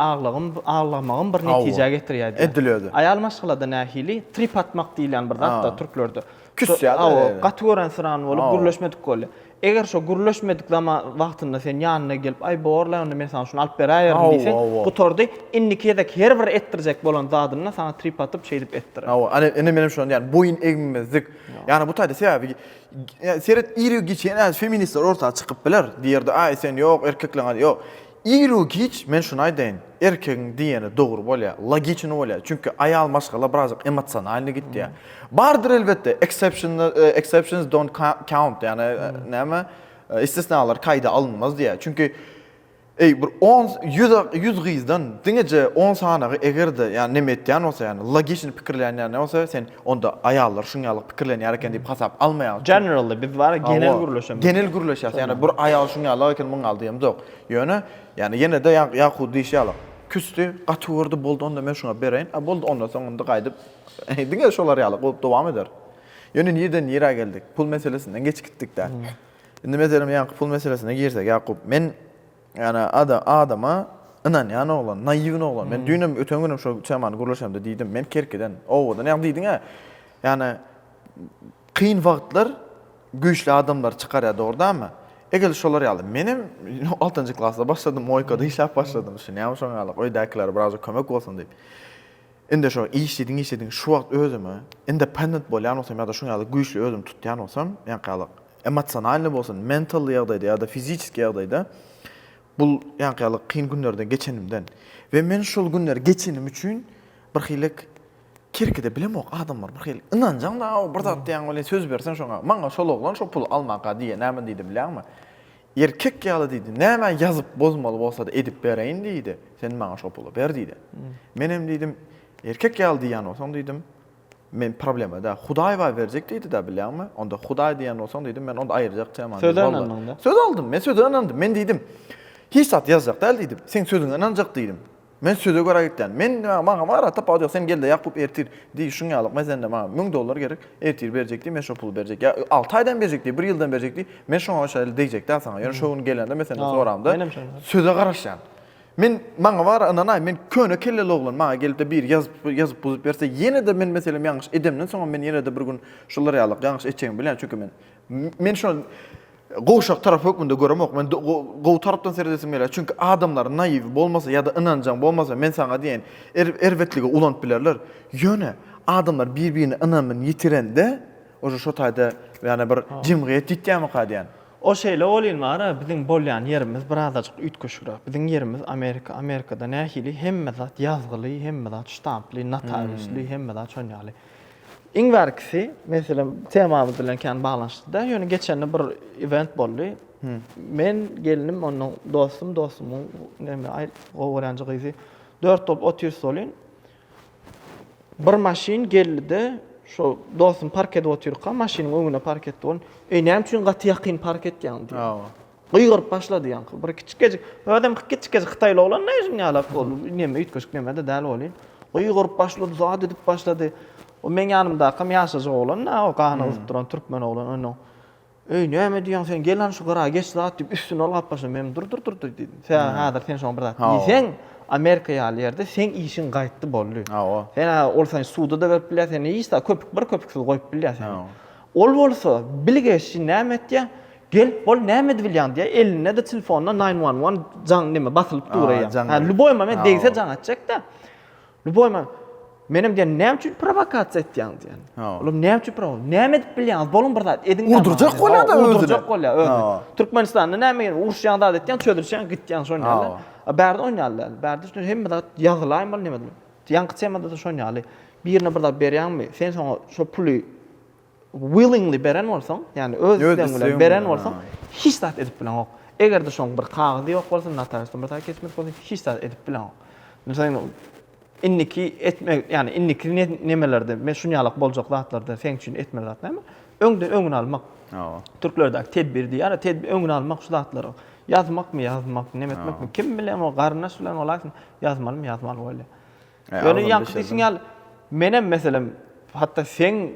ağlamagym bir netije getirýär.
Edilýärdi.
Aýal maşgalada nähili trip atmak diýilen bir zat da türklerde.
Küs ýa-da.
Gaty gören syran bolup gürleşmedik bolýar. eger şo gürleşmedik zama wagtynda sen ýanyna gelip ay borla onda men sana şunu alyp berýär diýsen, bu tordy innikedek her bir etdirjek bolan zadyna sana trip atyp şey dip etdirer.
Ene menem şonu yani boyun egmezdik. Yani bu taýda sebäbi seret iri geçen feministler ortağa çıkıp biler. Diýerdi ay sen yok erkekler yok. İru giç men şunu aýdaýyn. Erkegiň diýeni dogry bolýar, logичny bolýar. Çünki aýal maşgala birazjyk emosionalny gitdi ýa. Bardyr elbetde exceptions don't count yani näme istisnalar kaýda alınmaz diýär. Çünki bir 100 gyzdan diňeje 10 sanagy egerde yani näme etýän bolsa yani logичny pikirlenýär ne bolsa sen onda aýallar şuňalyk pikirlenýär eken diýip hasap almaýar.
Generally biz var genel gürleşem.
Genel gürleşýär. Yani bir aýal şuňalyk eken muň aldyýam zok. Ýöne yani ýene de ýa-hu diýişýär. Küstü, gatwurdy boldy onda men şuňa bereýin. Boldy onda soňunda gaýdyp diňe şolar ýaly dowam eder. Ýöne nirden nira geldik. Pul meselesinden geç gitdik de. Indi meselem ýa pul meselesine girsek Ýakup men yani adama inan yani olan, naivin olan. Ben düýnem öten günem şu çamany gurlaşamda diýdim. Men kerkeden, owadan ýa diýdiň ha. Yani kıyın wagtlar güýçli adamlar çykarýar dogrydanmy? Eger şolar ýaly. Menim 6-njy klassda başladym, moýkada işläp başladym. Şuňa şoňa ýaly. Oýdakylar biraz kömek bolsun diýip. Inde şu işlediň şu wagt özüme independent bolýan bolsam ýa-da şuňa ýaly güýçli özüm tutýan bolsam, ýa-da emosionalny bolsun, mental ýagdaýda ýa-da fiziski ýagdaýda bul ýa-da kıyın günlerden geçenimden ve men şol günler geçenim üçin bir hilik kerkede bilemok adamlar bir hilik inanjaň da bir zat diýen bolan söz bersen şoňa maňa şol oglan şo pul almaka diýe näme diýdi bilýärmi? Erkek ýaly diýdi. Näme ýazyp bozmaly bolsa da edip bereýin diýdi. Sen maňa şo puly ber diýdi. Menem diýdim erkek ýaly diýen bolsaň diýdim men problema da Hudaý wa berjek diýdi da bilýärmi? Onda Hudaý diýen bolsaň diýdim men onda aýyrjak çaman. Söz aldım. Men söz anandım. Men diýdim hiç sat yazacak da diýdim. Sen sözüňe inanjak diýdim. Men söze görä gitdim. Men maňa bara tapady sen gelde Ýakup ertir diýip şuňalyk mesende maňa $1000 gerek ertir berjek diýip men şo puly berjek. Ya 6 aýdan berjek diýip 1 ýyldan berjek diýip men şoňa şeýle diýjek da saňa. Ýöne şoň gelende mesende soramda. Söze garaşan. Men maňa bara inanay men köne kelleli oglan maňa gelip de bir ýazyp bozup berse ýene de men meselem ýalňyş edemden soň men ýene de bir gün şolar ýalyk ýalňyş etjegim bilen çünki men şol goşak taraf hökmünde göremok. Men gow tarapdan seredesim gelýär. Çünki adamlar naiv bolmasa ýa-da inanjaň bolmasa men saňa diýen erwetligi ulant bilerler. Ýöne adamlar bir-birini inanmyn ýitirende oşo şo taýda ýani bir jemgyýet diýýärmi kadýan.
O şeýle bolýan mara biziň bolýan ýerimiz birazajyk ütköşürä. Biziň ýerimiz Amerika. Amerikada nähili hemme zat ýazgyly, hemme zat ştamply, notariusly, hemme zat şoň ýaly. İň berkisi, meselem temamyz bilen kan baglanşdyda, ýöne geçende bir event boldy. Men gelinim, onuň dostumyň näme aý gowaranjy gyzy 4 top otyrs bolýan. Bir maşin geldi, şo dostum park edip otyrka, maşiniň öňüne park etdi. Näme üçin gaty ýakyn park etýän diýdi. Gıygyryp başlady ýanky. Bir kiçikçe, adam kiçikçe Hytaýly olan näme ýalap boldy, näme ütköşük näme de däl bolýan. Gıygyryp başlady, zat edip başlady. O men ýanymda kam ýaşaja oglan, o gana uzup duran türkmen oglan onu. Näme diýen sen gel lan şu gara geç zat diýip üstüne alyp başladı. Men dur diýdim. Sen hazır sen şoň bir zat. Sen Amerika ýaly ýerde sen işin gaýtdy boldy. Sen olsaň suwda da berip bilýär, sen ýa-da köpük bir köpük suw goýup bilýär sen. Ol bolsa bilgeçi näme etdi? Gel bol näme bilýän diýe eline de telefonla 911 jaň näme basylyp durýar. Ha luboy moment degse jaň atjak da. Luboy moment menem diýen näme üçin provokasiýa etdiň diýen. Oğlum näme üçin näme edip bilýän? Bolun bir zat edin.
Urdurjak bolýar da özüne.
Urdurjak bolýar. Türkmenistanda näme uruşýan da etdiň, çöldürşýän gitdiň şoň ýaly. Bärde oýnarlar. Bärde şoň hemme zat ýazylaýyn bol näme diýen. Ýanky temada da şoň ýaly. Birine bir zat berýänmi? Sen soňa şo puly willingly beren bolsaň, yani özünden bilen beren bolsaň, hiç zat edip bilen ok. Eger de şoň bir kagdy ýok bolsa, notariusdan bir zat kesmek bolsa, hiç zat edip bilen ok. Mesela inniki etmek, yani inniki nemelerde, men şuňalyk boljak zatlarda sen üçin etme zat näme? Öňden almak. Türklerde tedbir diýär, tedbir öňden almak şu zatlary. Yazmakmy, näme etmekmi? Kim bilen o garnaş bilen olaýsyn, yazmalymy, bolýar. Ýöne ýanky signal menem meselem hatta sen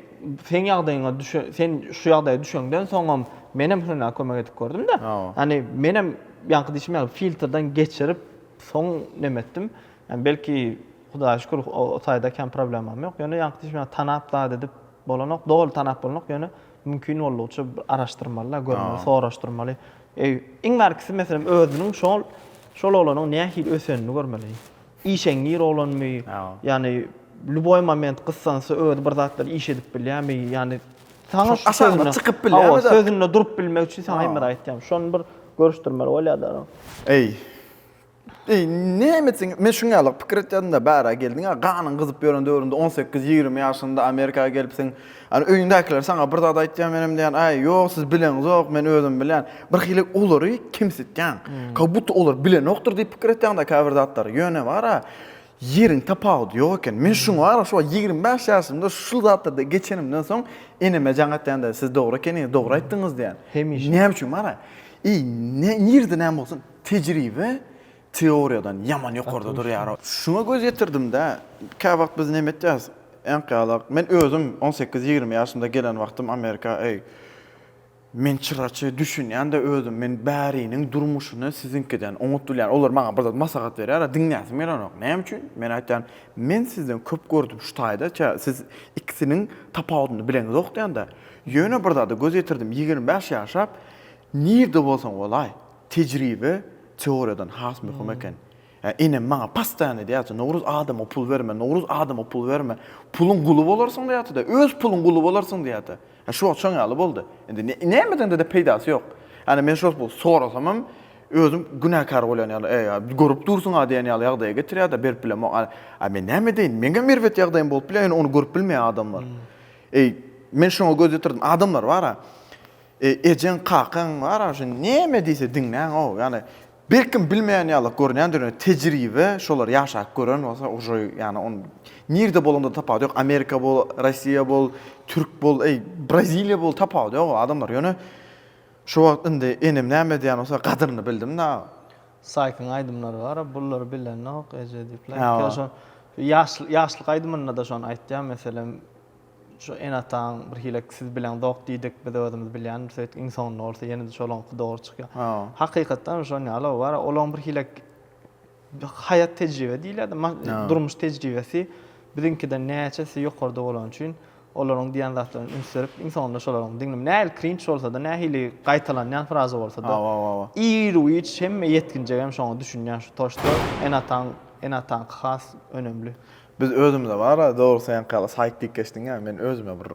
ýagdaýyňa sen şu ýagdaýa düşeňden soňam menem şuna kömek edip gördüm de. Hani menem ýanky diýişim filtrden geçirip soň näme etdim? Yani belki Hudaýa şükür o taýda kam problemam ýok. Ýöne ýanky diýişim tanap da edip bolanok, dogry tanap bolanok ýöne mümkin bolýarça araşdyrmaly, görmeli, soraşdyrmaly. Iň barkysy meselem özüniň şol olanyň nähili ösenini görmeli. İşeňir olanmy, ýani luboy moment kyssansy öz bir zatlar iş edip bilýärmi, ýani sana şu
aşağıda çıkıp bilýärmi
da. Sözünde durup bilmek üçin sana hem aýtýam. Şonu bir görüşdirmeli bolýar.
Ne emetsin? Men şuňalyk pikir etdim da bara geldin. Ganyň gyzyp ýören döwründe 18-20 ýaşynda Amerikaga gelipsiň. Hani öýündekiler sana bir zat aýtýan menem diýen, "Ay, ýok, siz bileňiz, ýok, men özüm bilen." Bir hili olary kimsitýän. Kabut olar bilen okdur diýip pikir etdim da käbir zatlar ýöne bara. Yerin tapawdy ýok eken. Men şuňa ara şu 25 ýaşymda şu zatlarda geçenimden soň eneme jaňatdan da siz dogry ekeniňiz, dogry aýtdyňyz diýen. Näme üçin bara? Nirde näme bolsun? Tejribe teoriyadan yaman ýokarda durýar. Şuna göz ýetirdim de, kä wagt biz näme etýäs? Men özüm 18-20 ýaşymda gelen wagtym Amerika, men çyraçy düşünýän de özüm men bäriniň durmuşyny sizinkiden oňutdylýar. Olar maňa bir zat maslahat berýär, diňläsim meranok. Näme üçin? Men aýtdym, men sizden köp gördüm şu taýda, siz ikisiniň tapawdyny bileňiz ok diýende. Ýöne bir zat göz ýetirdim 25 ýaşap, nirde bolsaň bolay, tejribe teoriyadan has mühim eken. Ine maňa pastany diýär, "Nowruz adama pul berme, Nowruz adama pul berme. Pulun gulu bolarsyň" diýär da, öz pulun gulu bolarsyň diýär. Şu çöňäli boldy. Endi nämeden de peýdasy ýok. Yani men şol bol sorasamam özüm günäkar bolan ýaly, görüp dursun diýen ýaly ýagdaýa getirýär da berip bilem. Men näme diýin? Menge merwet ýagdaýym bolup bilen, onu görüp bilmeýän adamlar. Men şoňa göz ýetirdim. Adamlar bara. Ejen kakan bara, şu näme diýse diňlän o. Yani belkim bilmeýän ýaly görnýändir, tejribe şolar ýaşap gören bolsa, ojo ýani on nirde bolanda tapawdy ýok. Amerika bol, Rossiýa bol, Türk bol, Braziliýa bol tapawdy ýok adamlar. Ýöne şu wagt indi enem näme diýen bolsa gadyryny bildim da.
Saýkyn aýdymlary bar, bullary bilen ok eje diýipler. Şo ýaşlyk aýdymyna da şonu aýtdym, meselem şu en atan bir hilek siz bilen dok diýdik, biz özümiz bilýän söýt insan bolsa ýene de şolan dogry çykýar. Hakykatdan şonu ýaly bar, olan bir hilek hayat tejribe diýilýär, durmuş tejribesi bizinkiden näçesi ýokarda bolan üçin olaryň diýen zatlaryny ünsürip insanlar şolaryň diňlem näil cringe bolsa da nähili gaýtalanýan fraza bolsa da iruýç hemme ýetginje hem şoňa düşünýän şu toşda en atan has önemli.
Biz özümde var, doğrusu ýa-ni kala saýklyk geçdiň, men özüme bir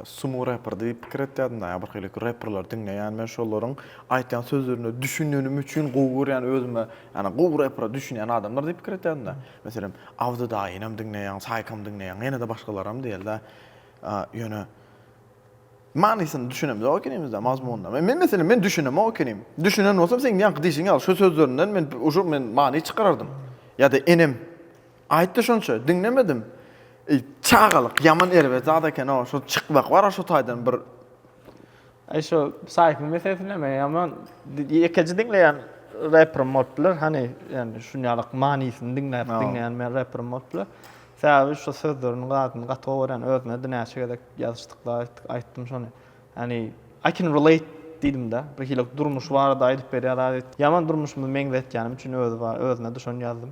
sumu rapper diýip pikir etdim da, bir hili rapperler diňleýän, men şolaryň aýtýan sözlerini düşünýänim üçin gowur, ýani özüme, ýani gowur rapper düşünýän adamlar diýip pikir etdim da. Meselem, Awdy daýynam diňleýän, saýkam diňleýän, ýene de başgalaram diýil da. Ýöne manysyny düşünem de okenimiz da mazmunda. Men meselem men düşünem okenim. Düşünen bolsam sen ýanky diýişiň al, şu sözlerinden men many çykarardım. Ya da enem aýtdy şonça, diňlemedim. Çağalyk, yaman erwet zat eken o, şu çykmak bar şu taýdan bir.
Şu saýkyn meselesine me yaman ýekeji diňleýän rapper modlar, hani ýani şunýalyk manysyny diňleýän men rapper modlar. Säbäbi şu sözlerini gatawran özüne de näçe gedek ýazışdyklar aýtdym şonu. Yani I can relate diýdim da, bir hilek durmuş bar da aýdyp berýär. Yaman durmuşmy meňzetýänim üçin özüne de şonu ýazdım.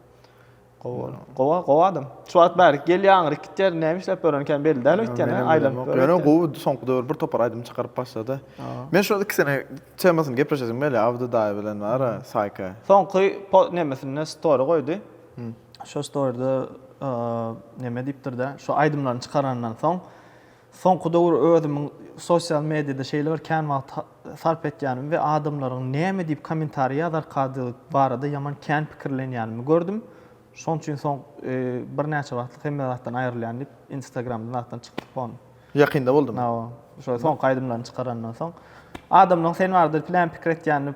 Gowadım. Şuat bärik gelýän rikitler näme işläp örenken belli däl ötýän aýlap.
Ýöne gowy soňky döwür bir topar aýdym çykaryp başlady. Men şu ikisine çemasyny gepreşesim bäli Awdy daý bilen bar, saýka.
Soňky nämesine story goýdy. Şu storyda näme diýipdir-de, şu aýdymlaryny çykarandan soňky döwür özümiň sosial mediada şeýler kän wagt sarp etýänim we adamlaryň näme diýip kommentary ýazarkadyk barada ýaman kän pikirlenýänimi gördüm. Şoň üçin bir näçe wagtlyk hemme zatdan aýrylýan diýip Instagramdan atdan çykyp boldy.
Ýakynda boldum.
Şo soňky aýdymlaryny çykarandan soň adamlaryň sen barada plan pikir etýänini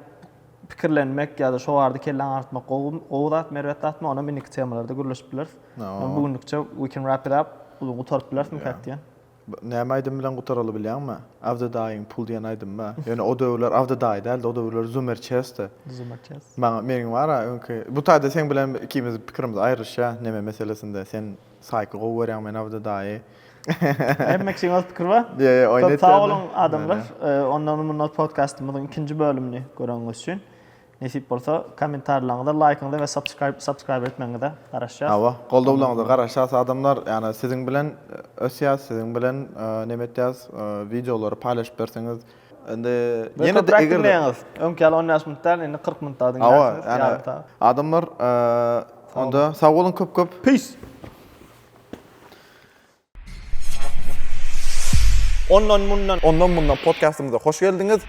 pikirlenmek ýa-da şo barada kellen artmak, gowudat merwet atma, ona minik temalarda gürleşip biler. Bugünlükçe we can wrap it up. Ulu gutarp bilersiň katýan.
Näme aýdym bilen gutaraly bilýärmi? Awdy daýyň pul diýen aýdym ba. Ýöne o döwürler Awdy daý däl, o döwürler Zümer Chester. Meniň wara, bu taýda sen bilen ikimiz pikirimiz aýryşýa, näme meselesinde sen saýky gowy berýän men Awdy daý.
Hemmek şeň pikir ba?
Ýa,
sağ olun adamlar. Ondan bu podcastymyzyň ikinji bölümini göreňiz üçin. Nesip bolsa kommentarlarynızda, like'ınızda we subscribe etmeňizde garaşýar.
Awa, golda ulanyňyza garaşýas adamlar, ýani siziň bilen ösýär, siziň bilen nemetýäs, videolary paýlaşyp berseňiz, ende ýene de eger
öňki 10 minutdan indi 40 minutda
Awa,
dinlärsiniz.
ýani adamlar onda sag bolun köp.
Peace. Ondan bundan
Ondan podcastımıza hoş geldiniz.